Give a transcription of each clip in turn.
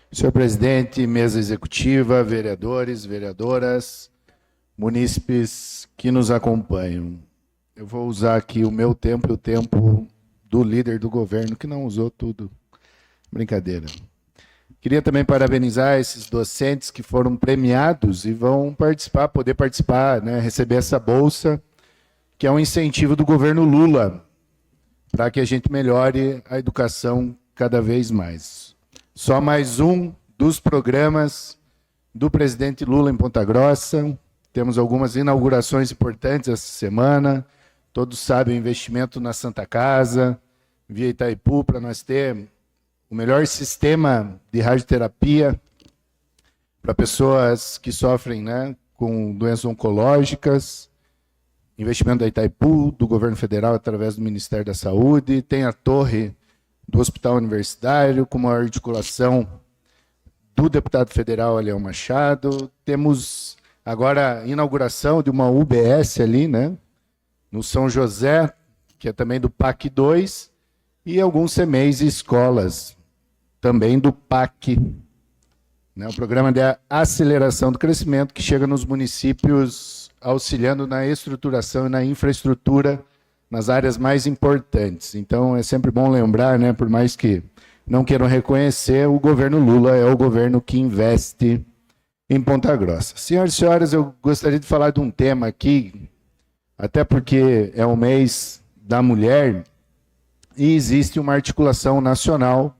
Senhor presidente, mesa executiva, vereadores, vereadoras, munícipes que nos acompanham. Eu vou usar aqui o meu tempo e o tempo do líder do governo, que não usou tudo. Brincadeira. Queria também parabenizar esses docentes que foram premiados e vão participar, poder participar, né, receber essa bolsa, que é um incentivo do governo Lula, para que a gente melhore a educação cada vez mais. Só mais um dos programas do presidente Lula em Ponta Grossa. Temos algumas inaugurações importantes essa semana. Todos sabem o investimento na Santa Casa, via Itaipu, para nós ter o melhor sistema de radioterapia para pessoas que sofrem, né, com doenças oncológicas. Investimento da Itaipu, do governo federal, através do Ministério da Saúde. Tem a torre do Hospital Universitário, com uma articulação do deputado federal Leão Machado. Temos agora a inauguração de uma UBS ali, né, no São José, que é também do PAC 2, e alguns CMEs e escolas, também do PAC, né, o Programa de Aceleração do Crescimento, que chega nos municípios auxiliando na estruturação e na infraestrutura nas áreas mais importantes. Então, é sempre bom lembrar, né, por mais que não queiram reconhecer, o governo Lula é o governo que investe em Ponta Grossa. Senhoras e senhores, eu gostaria de falar de um tema aqui, até porque é o mês da mulher, e existe uma articulação nacional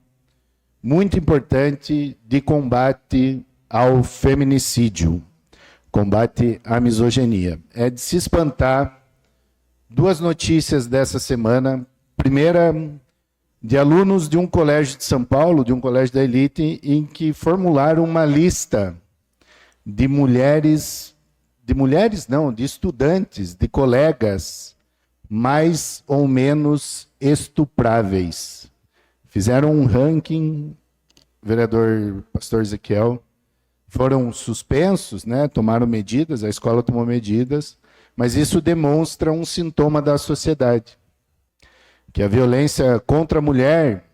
muito importante de combate ao feminicídio, combate à misoginia. É de se espantar duas notícias dessa semana. Primeira, de alunos de um colégio de São Paulo, de um colégio da elite, em que formularam uma lista de de estudantes, de colegas mais ou menos estupráveis. Fizeram um ranking, vereador pastor Ezequiel, foram suspensos, né, tomaram medidas, a escola tomou medidas, mas isso demonstra um sintoma da sociedade, que a violência contra a mulher,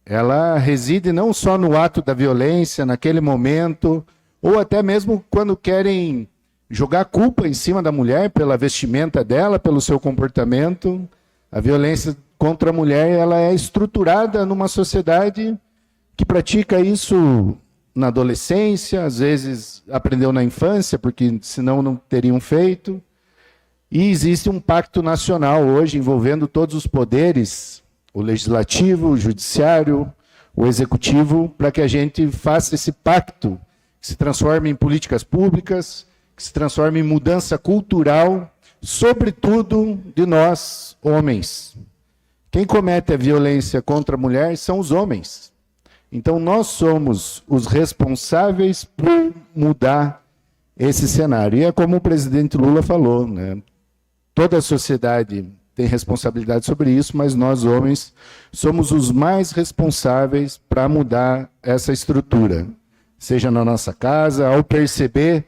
ela reside não só no ato da violência, naquele momento, ou até mesmo quando querem jogar culpa em cima da mulher pela vestimenta dela, pelo seu comportamento. A violência contra a mulher, ela é estruturada numa sociedade que pratica isso na adolescência, às vezes aprendeu na infância, porque senão não teriam feito. E existe um pacto nacional hoje envolvendo todos os poderes, o legislativo, o judiciário, o executivo, para que a gente faça esse pacto, que se transforme em políticas públicas, que se transforme em mudança cultural, sobretudo de nós, homens. Quem comete a violência contra a mulher são os homens. Então, nós somos os responsáveis por mudar esse cenário. E é como o presidente Lula falou, né? Toda a sociedade tem responsabilidade sobre isso, mas nós, homens, somos os mais responsáveis para mudar essa estrutura. Seja na nossa casa, ao perceber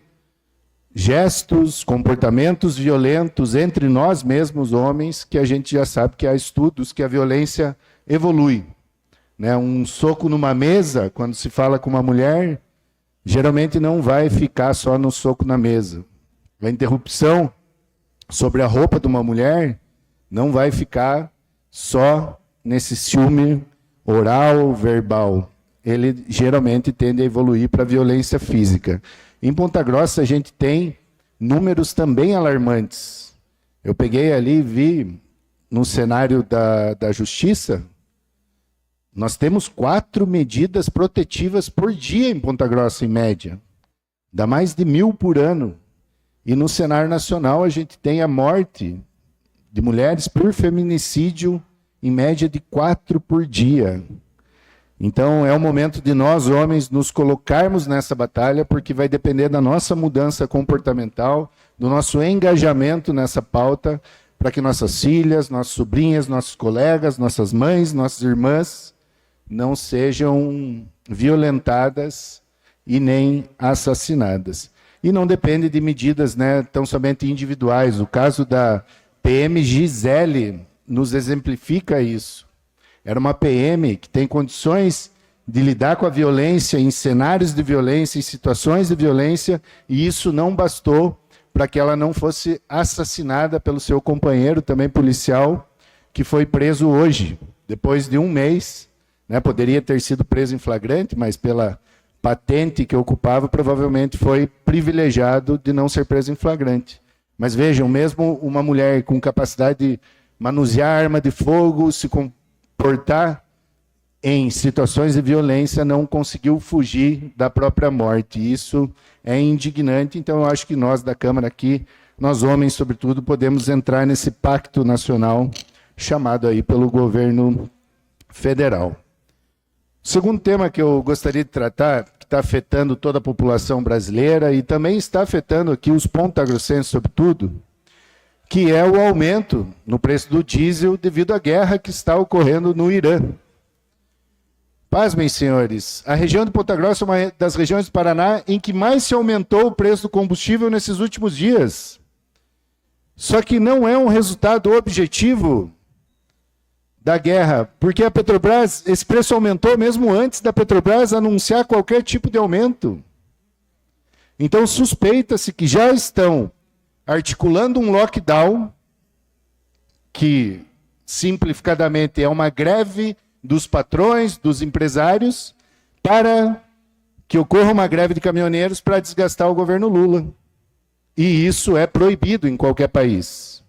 gestos, comportamentos violentos entre nós mesmos, homens, que a gente já sabe que há estudos que a violência evolui. Né? Um soco numa mesa, quando se fala com uma mulher, geralmente não vai ficar só no soco na mesa. A interrupção sobre a roupa de uma mulher não vai ficar só nesse ciúme oral, verbal. Ele geralmente tende a evoluir para a violência física. Em Ponta Grossa, a gente tem números também alarmantes. Eu peguei ali e vi no cenário da Justiça, nós temos 4 medidas protetivas por dia em Ponta Grossa, em média. Dá mais de 1.000 por ano. E no cenário nacional, a gente tem a morte de mulheres por feminicídio, em média de 4 por dia. Então, é o momento de nós, homens, nos colocarmos nessa batalha, porque vai depender da nossa mudança comportamental, do nosso engajamento nessa pauta, para que nossas filhas, nossas sobrinhas, nossos colegas, nossas mães, nossas irmãs, não sejam violentadas e nem assassinadas. E não depende de medidas, né, tão somente individuais. O caso da PM Gisele nos exemplifica isso. Era uma PM que tem condições de lidar com a violência em cenários de violência, em situações de violência, e isso não bastou para que ela não fosse assassinada pelo seu companheiro, também policial, que foi preso hoje, depois de um mês, né? Poderia ter sido preso em flagrante, mas pela patente que ocupava, provavelmente foi privilegiado de não ser preso em flagrante. Mas vejam, mesmo uma mulher com capacidade de manusear arma de fogo, se comportar em situações de violência, não conseguiu fugir da própria morte. Isso é indignante, então eu acho que nós da Câmara aqui, nós homens sobretudo, podemos entrar nesse pacto nacional chamado aí pelo governo federal. O segundo tema que eu gostaria de tratar, que está afetando toda a população brasileira e também está afetando aqui os pontagrossenses sobretudo, que é o aumento no preço do diesel devido à guerra que está ocorrendo no Irã. Pasmem, senhores, a região de Ponta Grossa é uma das regiões do Paraná em que mais se aumentou o preço do combustível nesses últimos dias. Só que não é um resultado objetivo da guerra, porque a Petrobras, esse preço aumentou mesmo antes da Petrobras anunciar qualquer tipo de aumento. Então suspeita-se que já estão articulando um lockdown, que simplificadamente é uma greve dos patrões, dos empresários, para que ocorra uma greve de caminhoneiros para desgastar o governo Lula. E isso é proibido em qualquer país.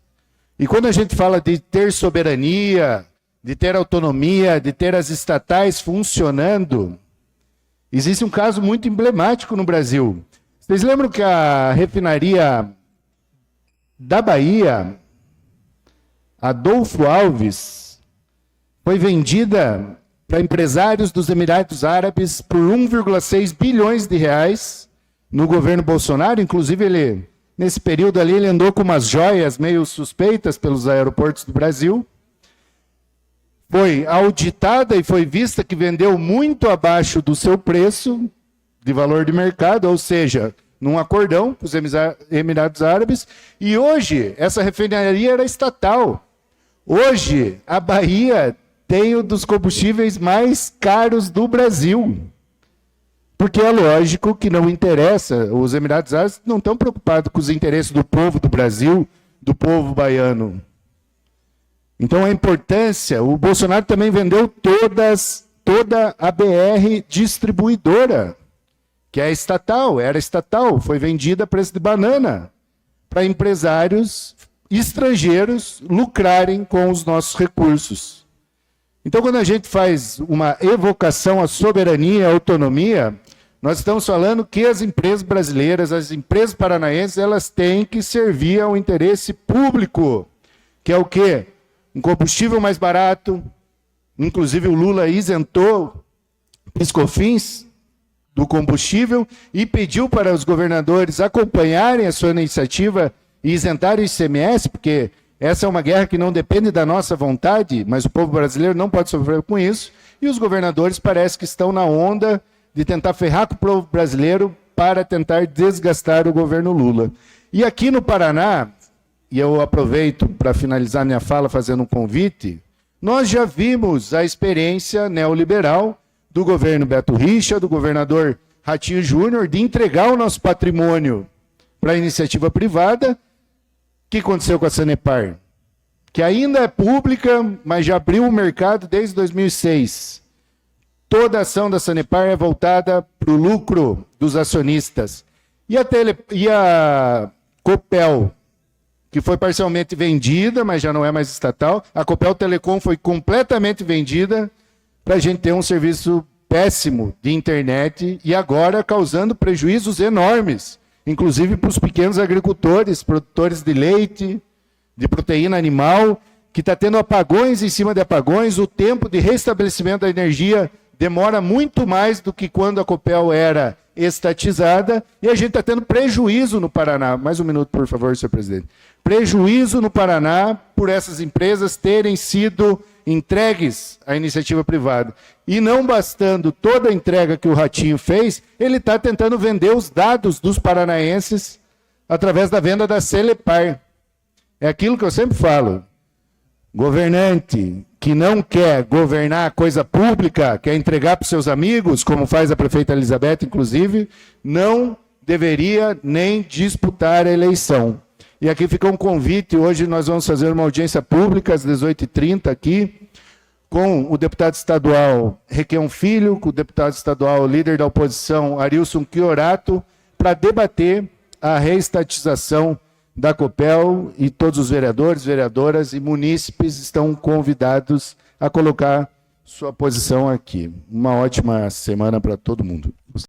E quando a gente fala de ter soberania, de ter autonomia, de ter as estatais funcionando, existe um caso muito emblemático no Brasil. Vocês lembram que a refinaria da Bahia, Adolfo Alves, foi vendida para empresários dos Emirados Árabes por 1,6 bilhões de reais no governo Bolsonaro. Inclusive, ele, nesse período ali, ele andou com umas joias meio suspeitas pelos aeroportos do Brasil. Foi auditada e foi vista que vendeu muito abaixo do seu preço de valor de mercado, ou seja, num acordão com os Emirados Árabes. E hoje, essa refinaria era estatal. Hoje, a Bahia tem um dos combustíveis mais caros do Brasil. Porque é lógico que não interessa, os Emirados Árabes não estão preocupados com os interesses do povo do Brasil, do povo baiano. Então a importância, o Bolsonaro também vendeu toda a BR distribuidora, que é estatal, era estatal, foi vendida a preço de banana, para empresários estrangeiros lucrarem com os nossos recursos. Então, quando a gente faz uma evocação à soberania e à autonomia, nós estamos falando que as empresas brasileiras, as empresas paranaenses, elas têm que servir ao interesse público, que é o quê? Um combustível mais barato, inclusive o Lula isentou PIS/COFINS do combustível e pediu para os governadores acompanharem a sua iniciativa e isentarem o ICMS, porque essa é uma guerra que não depende da nossa vontade, mas o povo brasileiro não pode sofrer com isso, e os governadores parece que estão na onda de tentar ferrar com o povo brasileiro para tentar desgastar o governo Lula. E aqui no Paraná, e eu aproveito para finalizar minha fala fazendo um convite, nós já vimos a experiência neoliberal do governo Beto Richa, do governador Ratinho Júnior, de entregar o nosso patrimônio para a iniciativa privada. O que aconteceu com a Sanepar? Que ainda é pública, mas já abriu o mercado desde 2006. Toda a ação da Sanepar é voltada para o lucro dos acionistas. E a Copel, que foi parcialmente vendida, mas já não é mais estatal. A Copel Telecom foi completamente vendida para a gente ter um serviço péssimo de internet e agora causando prejuízos enormes, inclusive para os pequenos agricultores, produtores de leite, de proteína animal, que está tendo apagões em cima de apagões. O tempo de restabelecimento da energia demora muito mais do que quando a Copel era estatizada, e a gente está tendo prejuízo no Paraná. Mais um minuto, por favor, senhor presidente. Prejuízo no Paraná por essas empresas terem sido entregues à iniciativa privada. E não bastando toda a entrega que o Ratinho fez, ele está tentando vender os dados dos paranaenses através da venda da Celepar. É aquilo que eu sempre falo. Governante que não quer governar coisa pública, quer entregar para os seus amigos, como faz a prefeita Elizabeth, inclusive, não deveria nem disputar a eleição. E aqui fica um convite, hoje nós vamos fazer uma audiência pública às 18h30 aqui, com o deputado estadual Requião Filho, com o deputado estadual líder da oposição Arilson Chiorato, para debater a reestatização da Copel, e todos os vereadores, vereadoras e munícipes estão convidados a colocar sua posição aqui. Uma ótima semana para todo mundo.